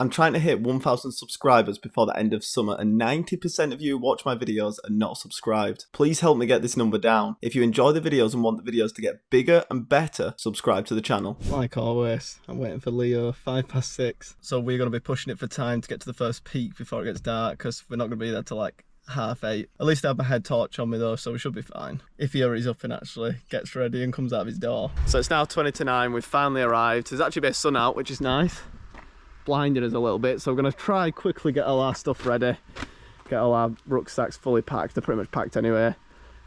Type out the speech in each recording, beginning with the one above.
I'm trying to hit 1,000 subscribers before the end of summer, and 90% of you who watch my videos are not subscribed. Please help me get this number down. If you enjoy the videos and want the videos to get bigger and better, subscribe to the channel. Like always, I'm waiting for Leo, 6:05. So we're going to be pushing it for time to get to the first peak before it gets dark, because we're not going to be there till like 8:30. At least I have my head torch on me though, so we should be fine. If he hurries up and actually gets ready and comes out of his door. So it's now 20 to 9, we've finally arrived. There's actually a bit of sun out, which is nice. Blinding us a little bit, so we're going to try quickly get all our stuff ready, get all our rucksacks fully packed. They're pretty much packed anyway, and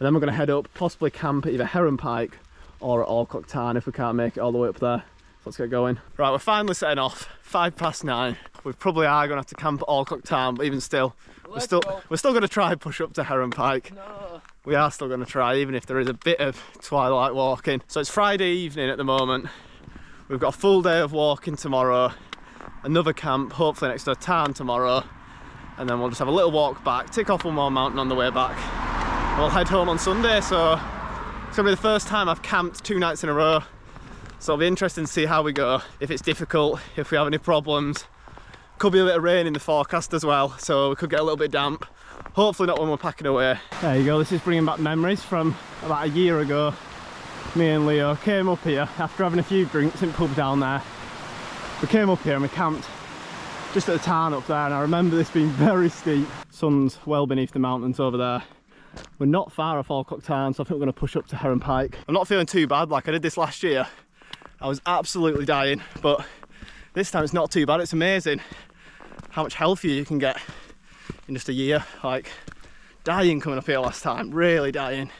then we're going to head up, possibly camp at either Heron Pike or at Alcock Tarn if we can't make it all the way up there. So let's get going. Right, we're finally setting off, 9:05. We probably are going to have to camp at Alcock Tarn, but even still, we're still going to try and push up to Heron Pike. No. We are still going to try, even if there is a bit of twilight walking. So it's Friday evening at the moment. We've got a full day of walking tomorrow, another camp hopefully next to a tarn tomorrow, and then we'll just have a little walk back, tick off one more mountain on the way back, and we'll head home on Sunday. So it's gonna be the first time I've camped 2 nights in a row, so it'll be interesting to see how we go, if it's difficult, if we have any problems. Could be a bit of rain in the forecast as well, so we could get a little bit damp. Hopefully not when we're packing away. There you go, this is bringing back memories from about a year ago. Me and Leo came up here after having a few drinks in the pub down there. We came up here and we camped just at the tarn up there, and I remember this being very steep. Sun's well beneath the mountains over there. We're not far off Alcock Tarn, so I think we're going to push up to Heron Pike. I'm not feeling too bad. Like I did this last year, I was absolutely dying, but this time it's not too bad. It's amazing how much healthier you can get in just a year. Like dying coming up here last time, really dying.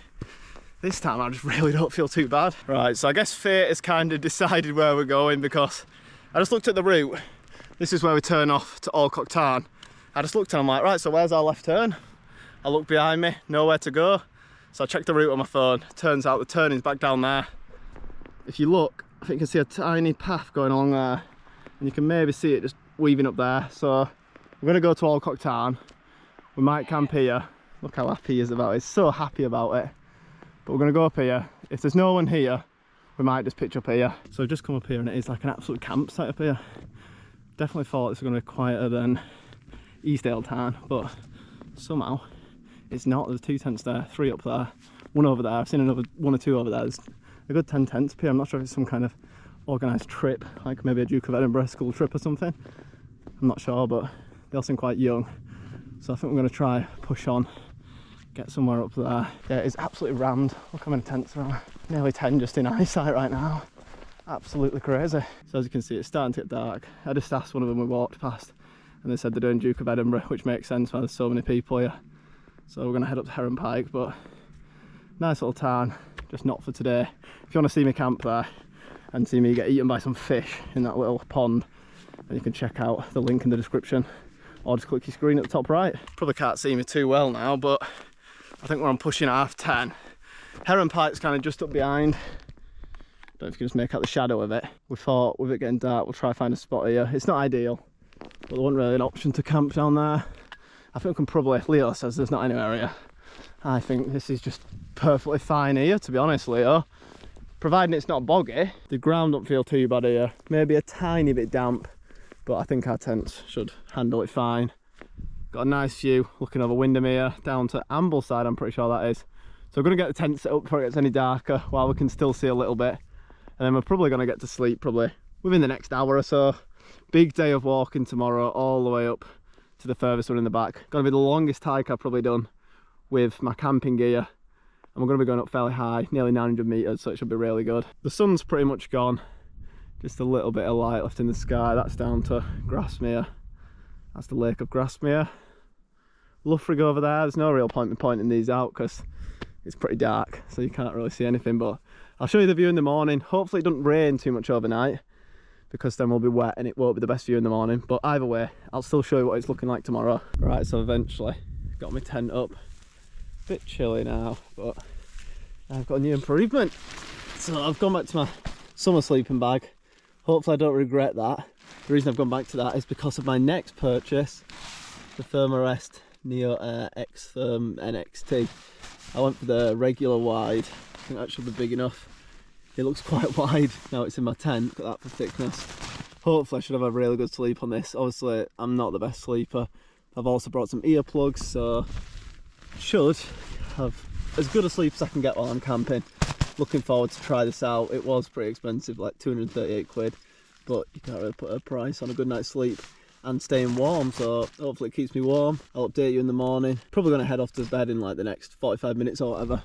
This time I just really don't feel too bad. Right, so I guess fate has kind of decided where we're going, because I just looked at the route. This is where we turn off to Alcock Tarn. I just looked and I'm like, right, so where's our left turn? I look behind me, nowhere to go. So I checked the route on my phone. Turns out the turning's back down there. If you look, I think you can see a tiny path going along there, and you can maybe see it just weaving up there. So we're gonna go to Alcock Tarn. We might camp here. Look how happy he is about it. He's so happy about it. But we're gonna go up here. If there's no one here, we might just pitch up here. So I've just come up here and it is like an absolute campsite up here. Definitely thought this was going to be quieter than Eastdale Tarn, but somehow it's not. There's 2 tents there, 3 up there, 1 over there. I've seen another 1 or 2 over there. There's a good 10 tents up here. I'm not sure if it's some kind of organised trip, like maybe a Duke of Edinburgh school trip or something. I'm not sure, but they all seem quite young. So I think we're going to try push on, get somewhere up there. Yeah, it's absolutely rammed. Look how many tents there are. Nearly 10 just in eyesight right now. Absolutely crazy. So as you can see, it's starting to get dark. I just asked one of them we walked past, and they said they're doing Duke of Edinburgh, which makes sense when there's so many people here. So we're going to head up to Heron Pike, but nice little tarn, just not for today. If you want to see me camp there and see me get eaten by some fish in that little pond, then you can check out the link in the description, or just click your screen at the top right. Probably can't see me too well now, but I think we're on pushing 10:30. Heron Pike's kind of just up behind. Don't know if you can just make out the shadow of it. We thought with it getting dark, we'll try and find a spot here. It's not ideal, but there wasn't really an option to camp down there. I think we can probably, Leo says there's not anywhere here. I think this is just perfectly fine here, to be honest, Leo. Providing it's not boggy. The ground don't feel too bad here. Maybe a tiny bit damp, but I think our tents should handle it fine. Got a nice view looking over Windermere down to Ambleside, I'm pretty sure that is. So we're going to get the tent set up before it gets any darker, while we can still see a little bit. And then we're probably going to get to sleep probably within the next hour or so. Big day of walking tomorrow, all the way up to the furthest one in the back. Going to be the longest hike I've probably done with my camping gear. And we're going to be going up fairly high, nearly 900 metres, so it should be really good. The sun's pretty much gone. Just a little bit of light left in the sky. That's down to Grasmere. That's the lake of Grasmere. Loughrig over there. There's no real point in pointing these out because it's pretty dark, so you can't really see anything, but I'll show you the view in the morning. Hopefully it doesn't rain too much overnight, because then we'll be wet and it won't be the best view in the morning. But either way, I'll still show you what it's looking like tomorrow. Right, so eventually got my tent up. Bit chilly now, but I've got a new improvement. So I've gone back to my summer sleeping bag. Hopefully I don't regret that. The reason I've gone back to that is because of my next purchase, the Thermarest Neo Air X Therm NXT. I went for the regular wide. I think that should be big enough. It looks quite wide now it's in my tent. Look at that for thickness. Hopefully I should have a really good sleep on this. Obviously I'm not the best sleeper. I've also brought some earplugs, so should have as good a sleep as I can get while I'm camping. Looking forward to try this out. It was pretty expensive, like 238 quid, but you can't really put a price on a good night's sleep and staying warm, so hopefully it keeps me warm. I'll update you in the morning. Probably going to head off to bed in like the next 45 minutes or whatever.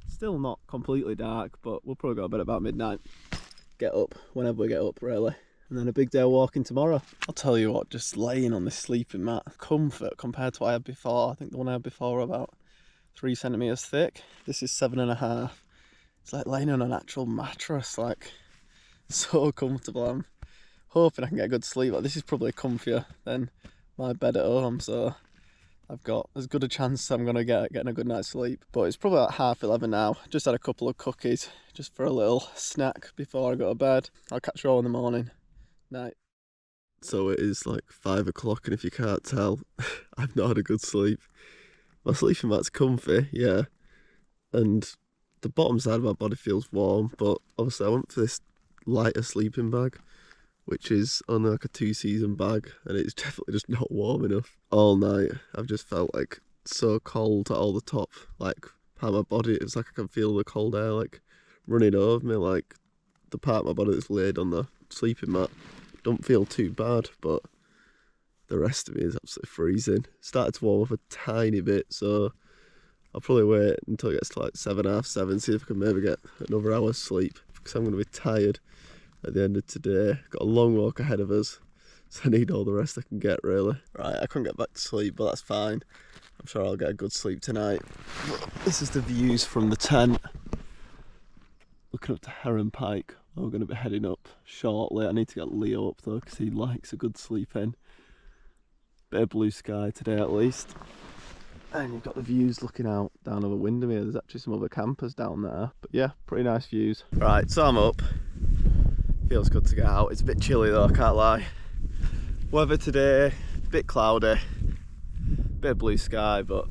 Still not completely dark, but we'll probably go to bed about midnight. Get up whenever we get up, really. And then a big day of walking tomorrow. I'll tell you what, just laying on this sleeping mat, comfort compared to what I had before. I think the one I had before was about 3 centimeters thick. This is 7.5. It's like laying on an actual mattress, like so comfortable. I'm hoping I can get a good sleep. Like, this is probably comfier than my bed at home, so I've got as good a chance I'm gonna getting a good night's sleep. But it's probably about 11:30 now. Just had a couple of cookies just for a little snack before I go to bed. I'll catch you all in the morning. Night. So it is like 5 o'clock, and if you can't tell, I've not had a good sleep. My sleeping mat's comfy, yeah, and the bottom side of my body feels warm, but obviously I went for this lighter sleeping bag, which is only like a 2-season bag, and it's definitely just not warm enough. All night I've just felt like so cold at all the top, like part of my body. It's like I can feel the cold air like running over me, like the part of my body that's laid on the sleeping mat don't feel too bad, but the rest of me is absolutely freezing. Started to warm up a tiny bit, so I'll probably wait until it gets to like 7, half 7, see if I can maybe get another hour's sleep, because I'm going to be tired at the end of today. Got a long walk ahead of us, so I need all the rest I can get, really. Right, I couldn't get back to sleep, but that's fine. I'm sure I'll get a good sleep tonight. This is the views from the tent, looking up to Heron Pike. We're going to be heading up shortly. I need to get Leo up though, because he likes a good sleep in. Bit of blue sky today at least. And you've got the views looking out down over Windermere. There's actually some other campers down there. But yeah, pretty nice views. Right, so I'm up. Feels good to get out. It's a bit chilly though, I can't lie. Weather today, a bit cloudy. Bit of blue sky, but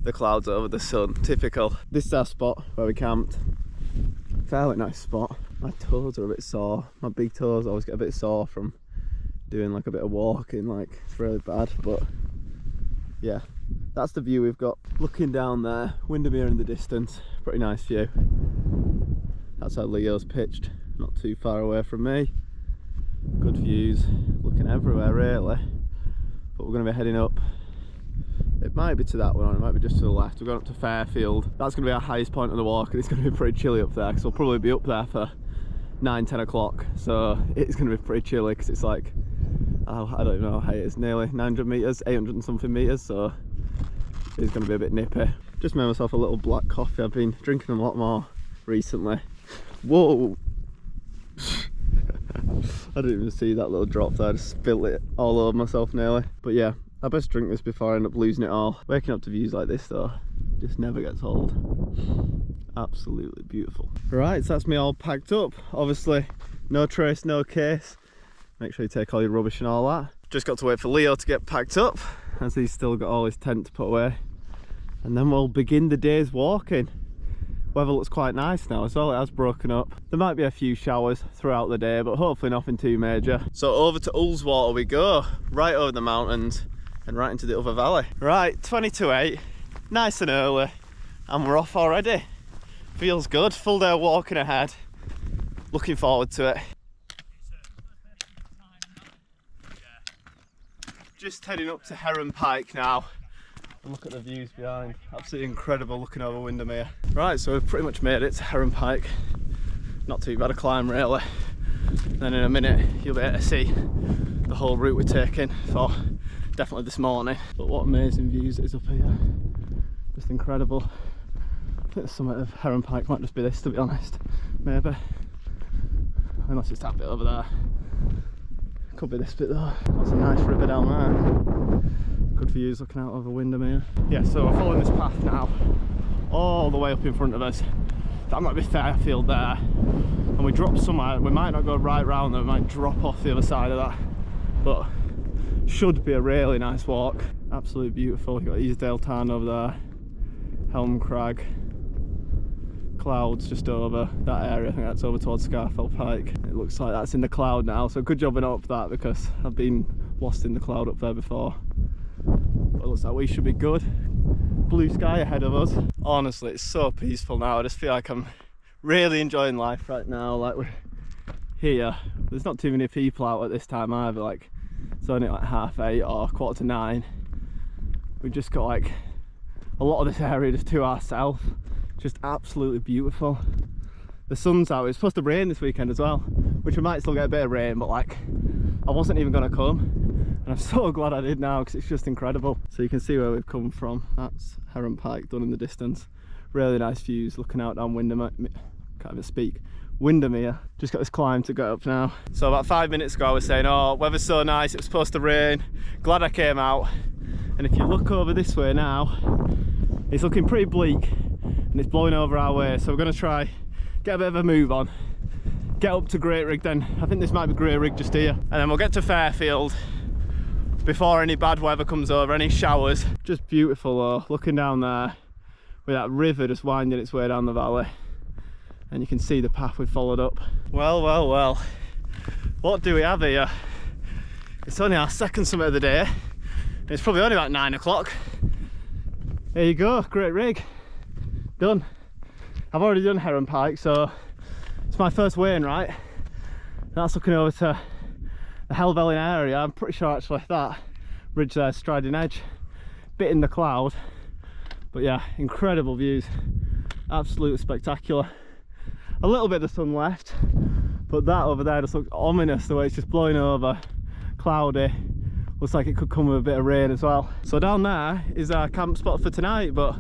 the clouds over the sun. Typical. This is our spot where we camped. Fairly nice spot. My toes are a bit sore. My big toes always get a bit sore from doing like a bit of walking. Like, it's really bad, but yeah. That's the view we've got. Looking down there, Windermere in the distance. Pretty nice view. That's how Leo's pitched, not too far away from me. Good views, looking everywhere really. But we're going to be heading up. It might be to that one, or it might be just to the left. We're going up to Fairfield. That's going to be our highest point of the walk, and it's going to be pretty chilly up there, because we'll probably be up there for 9, 10 o'clock. So it's going to be pretty chilly, because it's like, oh, I don't even know how high it is, nearly 900 metres, 800 and something metres, so it's going to be a bit nippy. Just made myself a little black coffee. I've been drinking a lot more recently. Whoa! I didn't even see that little drop there. I just spilled it all over myself nearly. But yeah, I best drink this before I end up losing it all. Waking up to views like this though, just never gets old. Absolutely beautiful. Right, so that's me all packed up. Obviously, no trace, no case. Make sure you take all your rubbish and all that. Just got to wait for Leo to get packed up, as he's still got all his tent to put away. And then we'll begin the day's walking. Weather looks quite nice now as well, it has broken up. There might be a few showers throughout the day, but hopefully nothing too major. So over to Ullswater we go, right over the mountains and right into the other valley. Right, 20 to 8, nice and early, and we're off already. Feels good, full day of walking ahead. Looking forward to it. Just heading up to Heron Pike now. And look at the views behind, absolutely incredible looking over Windermere. Right, so we've pretty much made it to Heron Pike. Not too bad a climb really. And then in a minute you'll be able to see the whole route we're taking for definitely this morning. But what amazing views it is up here. Just incredible. I think the summit of Heron Pike might just be this, to be honest. Maybe. Unless it's that bit over there. Could be this bit though. That's a nice river down there. Good views looking out over Windermere. Yeah, so we're following this path now, all the way up in front of us. That might be Fairfield there. And we drop somewhere, we might not go right round there, we might drop off the other side of that. But should be a really nice walk. Absolutely beautiful. You've got Alcock Tarn over there, Helm Crag, clouds just over that area. I think that's over towards Heron Pike. It looks like that's in the cloud now, so good job I know up that, because I've been lost in the cloud up there before. But it looks like we should be good. Blue sky ahead of us. Honestly, it's so peaceful now. I just feel like I'm really enjoying life right now. Like, we're here. There's not too many people out at this time either. Like, it's only like 8:30 or 8:45. We've just got like a lot of this area just to ourselves. Just absolutely beautiful. The sun's out. It's supposed to rain this weekend as well, which we might still get a bit of rain, but like, I wasn't even going to come, and I'm so glad I did now, because it's just incredible. So you can see where we've come from. That's Heron Pike done in the distance. Really nice views looking out down Windermere. Can't even speak. Windermere. Just got this climb to go up now. So about 5 minutes ago I was saying, oh, weather's so nice, it was supposed to rain. Glad I came out. And if you look over this way now, it's looking pretty bleak and it's blowing over our way. So we're going to try get a bit of a move on, get up to Glenridding. I think this might be Glenridding just here, and then we'll get to Fairfield before any bad weather comes over, any showers. Just beautiful though, looking down there with that river just winding its way down the valley, and you can see the path we've followed up. Well, well, well, what do we have here? It's only our second summit of the day. It's probably only about 9 o'clock. There you go, Glenridding, done. I've already done Heron Pike, so it's my first weigh-in, right? That's looking over to the Helvellyn area. I'm pretty sure actually that ridge there, Striding Edge, bit in the cloud, but yeah, incredible views, absolutely spectacular. A little bit of sun left, but that over there just looks ominous, the way it's just blowing over, cloudy. Looks like it could come with a bit of rain as well. So down there is our camp spot for tonight, but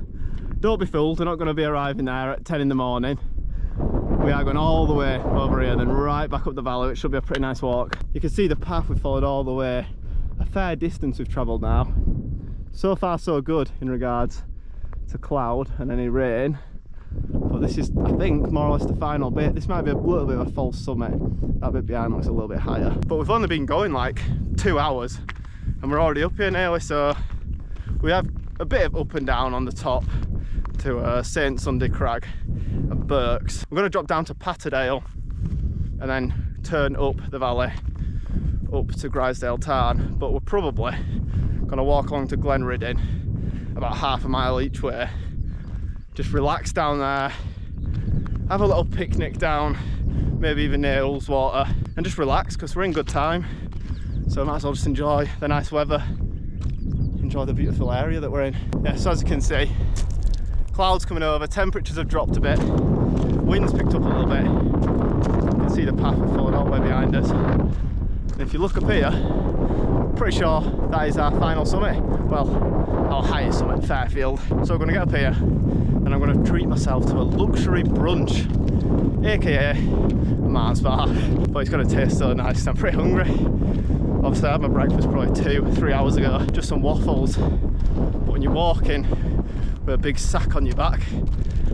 don't be fooled, we're not going to be arriving there at 10 in the morning. We are going all the way over here, then right back up the valley, which should be a pretty nice walk. You can see the path we've followed all the way. A fair distance we've travelled now. So far so good in regards to cloud and any rain. But this is, I think, more or less the final bit. This might be a little bit of a false summit. That bit behind looks a little bit higher. But we've only been going like 2 hours and we're already up here nearly, so we have a bit of up and down on the top to St Sunday Crag and Burks. We're going to drop down to Patterdale and then turn up the valley up to Alcock Tarn, but we're probably going to walk along to Glenridding about half a mile each way. Just relax down there, have a little picnic down, maybe even near Ullswater, and just relax because we're in good time. So I might as well just enjoy the nice weather, enjoy the beautiful area that we're in. Yeah, so as you can see, clouds coming over, temperatures have dropped a bit, wind's picked up a little bit. You can see the path we've followed all the way behind us. And if you look up here, pretty sure that is our final summit. Well, our highest summit, Fairfield. So we're going to get up here and I'm going to treat myself to a luxury brunch, aka a Mars bar. But it's going to taste so nice, I'm pretty hungry. Obviously I had my breakfast probably 2-3 hours ago, just some waffles. But when you're walking with a big sack on your back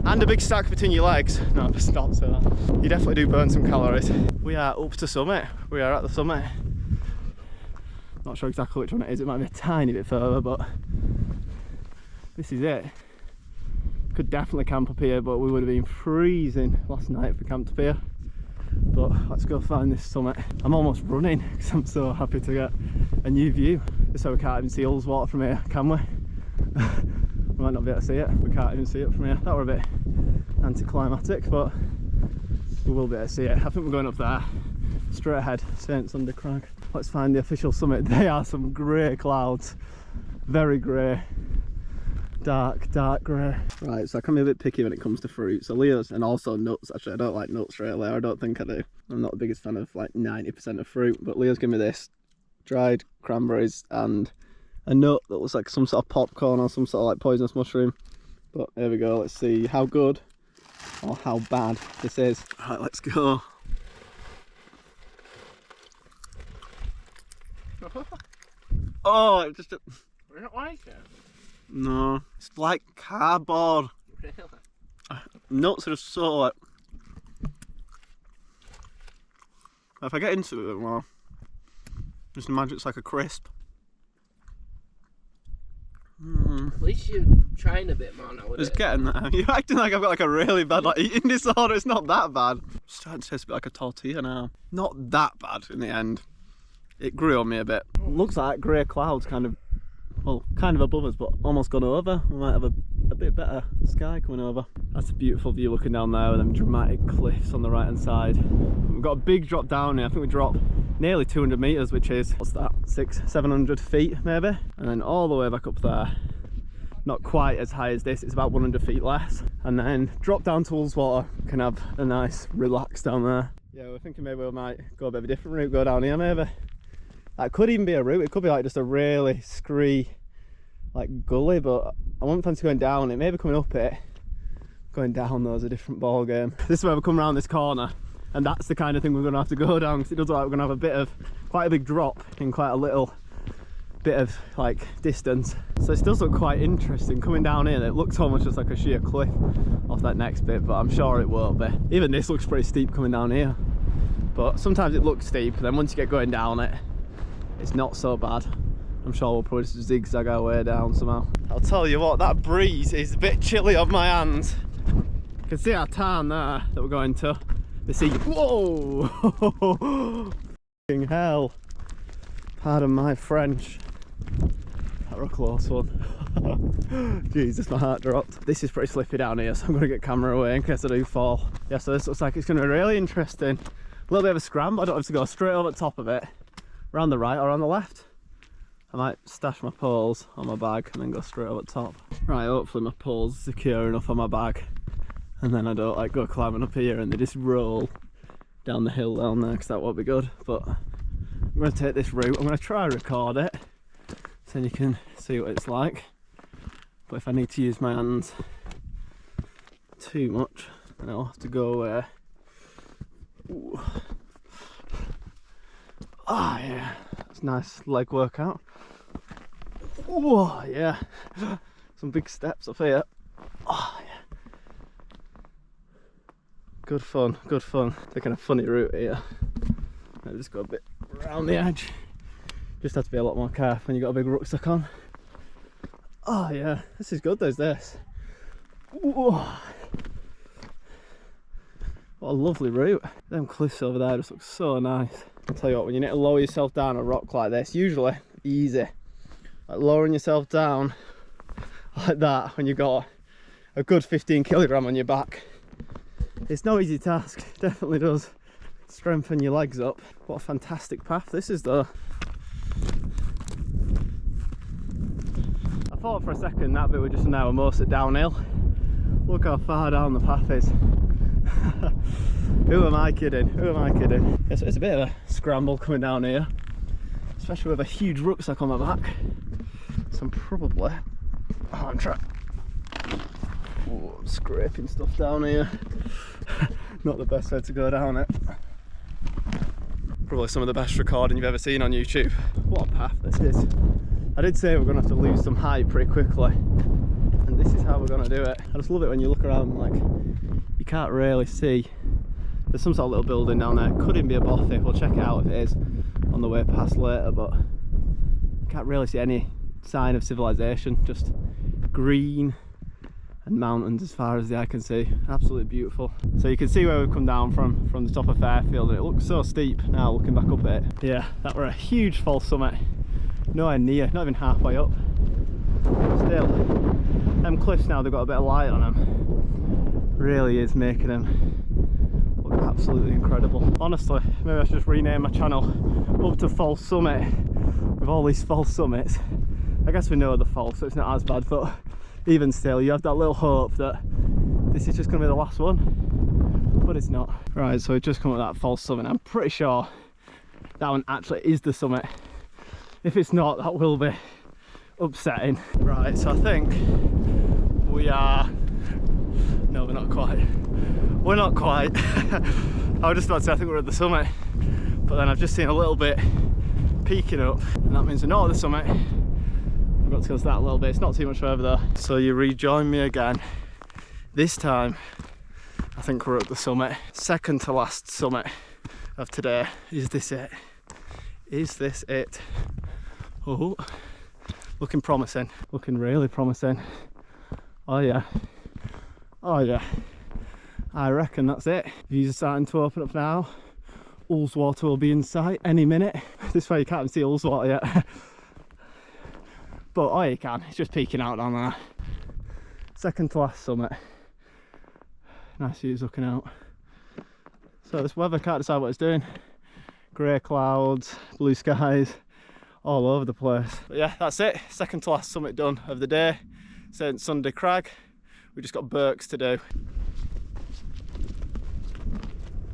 and a big sack between your legs, no, just not say that, you definitely do burn some calories. We are up to summit, we are at the summit. Not sure exactly which one it is, it might be a tiny bit further, but this is it. Could definitely camp up here, but we would have been freezing last night if we camped up here. But let's go find this summit. I'm almost running because I'm so happy to get a new view. Just so we can't even see Ullswater from here, can we? We might not be able to see it, we can't even see it from here. That were a bit anticlimactic, but we will be able to see it. I think we're going up there, straight ahead, St Sunday Crag. Let's find the official summit. They are some grey clouds, very grey, dark grey. Right, so I can be a bit picky when it comes to fruit. So Leo's, and also nuts, actually I don't like nuts really, I don't think I do. I'm not the biggest fan of like 90% of fruit, but Leo's given me this dried cranberries and a nut that looks like some sort of popcorn or some sort of like poisonous mushroom. But here we go, let's see how good or how bad this is. Right, let's go. Oh, it just... You don't like it? No, it's like cardboard. Really? Nuts are just so like... If I get into it more, just imagine it's like a crisp. At least you're trying a bit more now. Just getting there. You're acting like I've got like a really bad like eating disorder. It's not that bad. It's starting to taste a bit like a tortilla now. Not that bad in the end. It grew on me a bit. Looks like grey clouds kind of, well, kind of above us, but almost gone over. We might have a bit better sky coming over. That's a beautiful view looking down there with them dramatic cliffs on the right hand side. We've got a big drop down here. I think we dropped nearly 200 metres, which is, what's that, 600-700 feet maybe? And then all the way back up there. Not quite as high as this, it's about 100 feet less. And then drop down to Ullswater, can have a nice relax down there. Yeah, we're thinking maybe we might go a bit of a different route, go down here maybe. That could even be a route, it could be like just a really scree like gully, but I wouldn't fancy going down it, maybe coming up it. Going down though is a different ball game. This is where we come around this corner, and that's the kind of thing we're going to have to go down, because it does look like we're going to have a bit of, quite a big drop in quite a little bit of like distance. So it does look quite interesting coming down here. It looks almost just like a sheer cliff off that next bit, but I'm sure it won't be. Even this looks pretty steep coming down here, but sometimes it looks steep, and then once you get going down it, it's not so bad. I'm sure we'll probably just zigzag our way down somehow. I'll tell you what, that breeze is a bit chilly on my hands. You can see our tarn there that we're going to. The sea. Whoa! F***ing hell. Pardon my French. That was a close one. Jesus, my heart dropped. This is pretty slippy down here, so I'm going to get camera away in case I do fall. Yeah, so this looks like it's going to be really interesting. A little bit of a scramble. I don't have to go straight over the top of it. Around the right or on the left. I might stash my poles on my bag and then go straight over the top. Right, hopefully my poles are secure enough on my bag, and then I don't like go climbing up here and they just roll down the hill down there, because that won't be good. But I'm going to take this route. I'm going to try and record it so you can see what it's like. But if I need to use my hands too much, then I'll have to go away. Ooh. Ah, yeah, that's a nice leg workout. Oh, yeah, some big steps up here. Oh, yeah. Good fun, good fun. Taking a funny route here. Maybe just go a bit around the edge. Just have to be a lot more careful when you've got a big rucksack on. Oh, yeah, this is good, there's this. Whoa. What a lovely route. Them cliffs over there just look so nice. I'll tell you what, when you need to lower yourself down a rock like this, usually easy. Like lowering yourself down like that when you've got a good 15 kilogram on your back. It's no easy task, definitely does strengthen your legs up. What a fantastic path this is though. I thought for a second that bit was just an hour most downhill. Look how far down the path is. Who am I kidding? Who am I kidding? Yeah, so it's a bit of a scramble coming down here, especially with a huge rucksack on my back. So I'm probably, I'm scraping stuff down here. Not the best way to go down it. Probably some of the best recording you've ever seen on YouTube. What a path this is. I did say we're going to have to lose some height pretty quickly, and this is how we're going to do it. I just love it when you look around, like, you can't really see. There's some sort of little building down there. It could even be a bothy. We'll check it out if it is on the way past later, but you can't really see any sign of civilization. Just green and mountains as far as the eye can see. Absolutely beautiful. So you can see where we've come down from the top of Fairfield, and it looks so steep now looking back up at it. Yeah, that were a huge false summit. Nowhere near, not even halfway up. Still, them cliffs now, they've got a bit of light on them. Really is making them look absolutely incredible. Honestly, maybe I should just rename my channel Up to False Summit, with all these false summits. I guess we know they're false, so it's not as bad, but even still, you have that little hope that this is just going to be the last one, but it's not. Right, so we've just come up with that false summit. I'm pretty sure that one actually is the summit. If it's not, that will be upsetting. Right, so I think we are... No, we're not quite. We're not quite. I was just about to say I think we're at the summit, but then I've just seen a little bit peeking up, and that means we're not at the summit. I've got to go to that a little bit. It's not too much further though. So you rejoin me again. This time, I think we're at the summit. Second to last summit of today. Is this it? Is this it? Oh, Looking promising, looking really promising. Oh yeah, oh yeah. I reckon that's it. Views are starting to open up now. Ullswater will be in sight any minute. This way you can't even see Ullswater yet. But oh, you can, it's just peeking out down there. Second to last summit. Nice views looking out. So this weather, can't decide what it's doing. Grey clouds, blue skies, all over the place. But yeah, that's it. Second to last summit done of the day. St Sunday Crag. We just got Berks to do.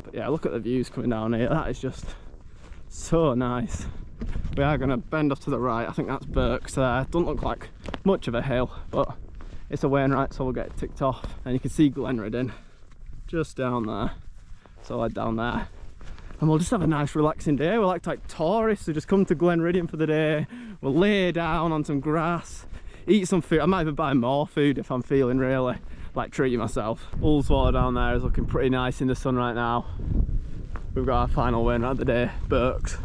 But yeah, look at the views coming down here. That is just so nice. We are going to bend off to the right. I think that's Berks there. Doesn't look like much of a hill, but it's a Wainwright, so we'll get it ticked off. And you can see Glenridding just down there. So head down there. And we'll just have a nice relaxing day. We're like tourists who just come to Glenridding for the day. We'll lay down on some grass, eat some food. I might even buy more food if I'm feeling really like treating myself. Ullswater down there is looking pretty nice in the sun right now. We've got our final Wainwright of the day, Berks.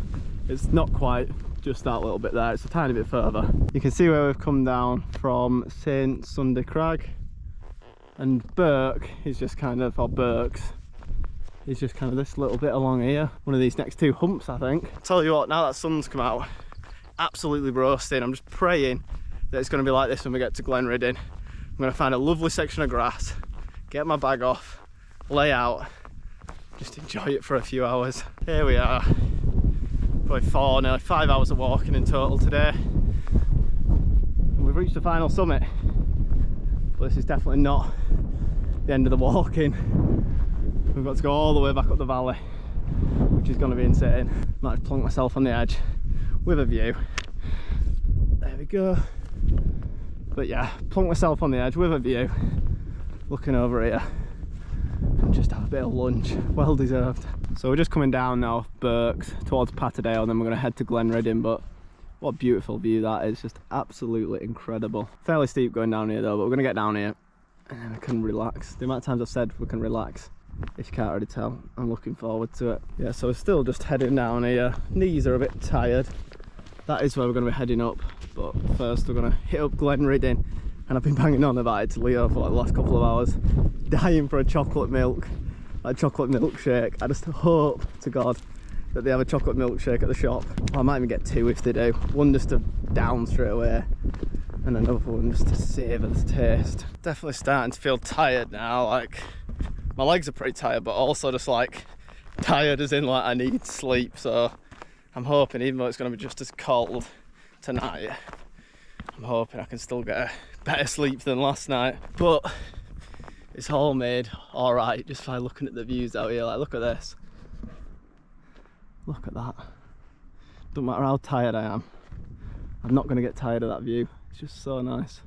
It's not quite just that little bit there, it's a tiny bit further. You can see where we've come down from St Sunday Crag, and Berk is just kind of, or Berks is just kind of this little bit along here, one of these next two humps I think. Tell you what, now that sun's come out, absolutely roasting. I'm just praying that it's going to be like this when we get to Glenridding. I'm going to find a lovely section of grass, get my bag off, lay out, just enjoy it for a few hours. Here we are. Probably nearly 5 hours of walking in total today. And we've reached the final summit. But this is definitely not the end of the walking. We've got to go all the way back up the valley, which is going to be insane. Might have plonk myself on the edge with a view. There we go. But yeah, plonk myself on the edge with a view, looking over here. And just have a bit of lunch, well deserved. So we're just coming down now, Berks, towards Patterdale, and then we're going to head to Glenridding. But what a beautiful view that is, just absolutely incredible. Fairly steep going down here though, but we're going to get down here and then we can relax. The amount of times I've said we can relax, if you can't already tell, I'm looking forward to it. Yeah, so we're still just heading down here. Knees are a bit tired. That is where we're going to be heading up, but first we're going to hit up Glenridding. And I've been banging on about it to Leo for like the last couple of hours, dying for a chocolate milk, like chocolate milkshake. I just hope to God that they have a chocolate milkshake at the shop. Well, I might even get two if they do. One just to down straight away, and another one just to savour the taste. Definitely starting to feel tired now. Like my legs are pretty tired, but also just like tired as in like I need sleep. So I'm hoping, even though it's going to be just as cold tonight, I'm hoping I can still get a better sleep than last night. But it's all made all right just by looking at the views out here. Like, look at this, look at that. Doesn't matter how tired I am, I'm not going to get tired of that view. It's just so nice,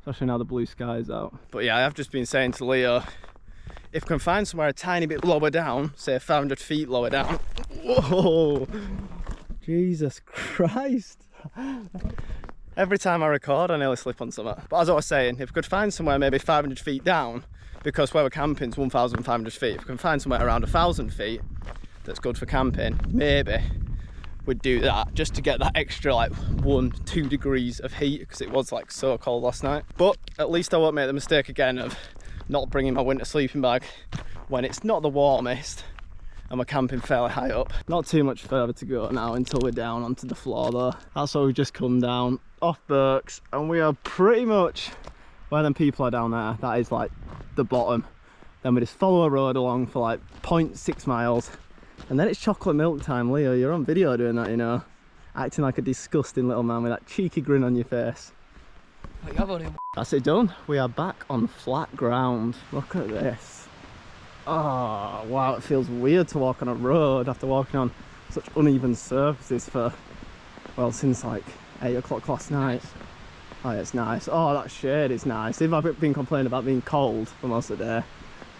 especially now the blue sky's out. But yeah, I have just been saying to Leo, if we can find somewhere a tiny bit lower down, say 500 feet lower down. Whoa, Jesus Christ. Every time I record, I nearly slip on something. But as I was saying, if we could find somewhere maybe 500 feet down, because where we're camping is 1,500 feet, if we can find somewhere around 1,000 feet that's good for camping, maybe we'd do that, just to get that extra like 1-2 degrees of heat, because it was like so cold last night. But at least I won't make the mistake again of not bringing my winter sleeping bag when it's not the warmest and we're camping fairly high up. Not too much further to go now until we're down onto the floor though. That's where we've just come down off Berks, and we are pretty much where them people are down there. That is like the bottom. Then we just follow a road along for like 0.6 miles, and then it's chocolate milk time. Leo, you're on video doing that, you know, acting like a disgusting little man with that cheeky grin on your face. That's it done. We are back on flat ground. Look at this. Oh wow, it feels weird to walk on a road after walking on such uneven surfaces for, well, since like 8 o'clock last night. Oh, it's nice. Oh, that shade is nice. Even I've been complaining about being cold for most of the day.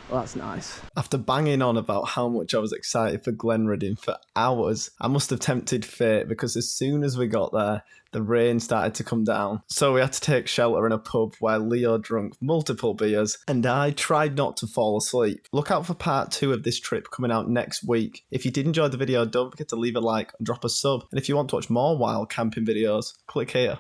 Well, that's nice. After banging on about how much I was excited for Glenridding for hours, I must have tempted fate, because as soon as we got there, the rain started to come down. So we had to take shelter in a pub where Leo drank multiple beers and I tried not to fall asleep. Look out for part 2 of this trip coming out next week. If you did enjoy the video, don't forget to leave a like and drop a sub. And if you want to watch more wild camping videos, click here.